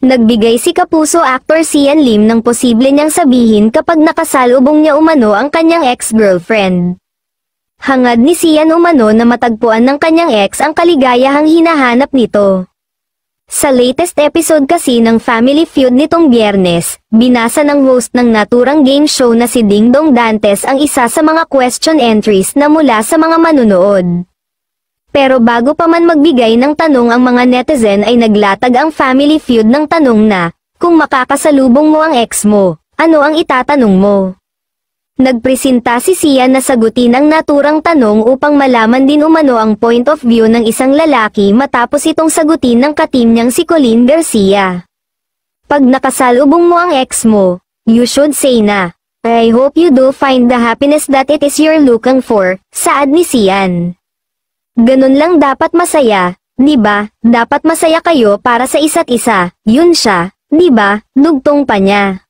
Nagbigay si kapuso actor Sian Lim ng posible niyang sabihin kapag nakasalubong niya umano ang kanyang ex-girlfriend. Hangad ni Sian umano na matagpuan ng kanyang ex ang kaligayahang hinahanap nito. Sa latest episode kasi ng Family Feud nitong Biyernes, binasa ng host ng naturang game show na si Dingdong Dantes ang isa sa mga question entries na mula sa mga manunood. Pero bago pa man magbigay ng tanong ang mga netizen ay naglatag ang Family Feud ng tanong na, kung makakasalubong mo ang ex mo, ano ang itatanong mo? Nagpresenta si Sian na sagutin ang naturang tanong upang malaman din umano ang point of view ng isang lalaki matapos itong sagutin ng ka-team niyang si Colleen Garcia. Pag nakasalubong mo ang ex mo, you should say na, I hope you do find the happiness that it is you're looking for, saad ni Sian. Ganun lang dapat masaya, di ba? Dapat masaya kayo para sa isa't isa, yun siya, di ba? Dugtong pa niya.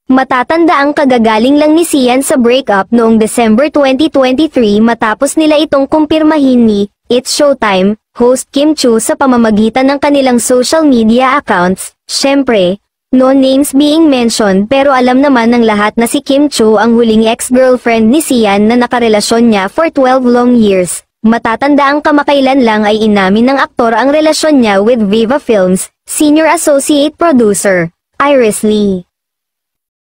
Matatanda ang kagagaling lang ni Sian sa breakup noong December 2023 matapos nila itong kumpirmahin ni It's Showtime host Kim Chiu sa pamamagitan ng kanilang social media accounts. Syempre, no names being mentioned pero alam naman ng lahat na si Kim Chiu ang huling ex-girlfriend ni Sian na nakarelasyon niya for 12 long years. Matatanda ang kamakailan lang ay inamin ng aktor ang relasyon niya with Viva Films, Senior Associate Producer, Iris Lee.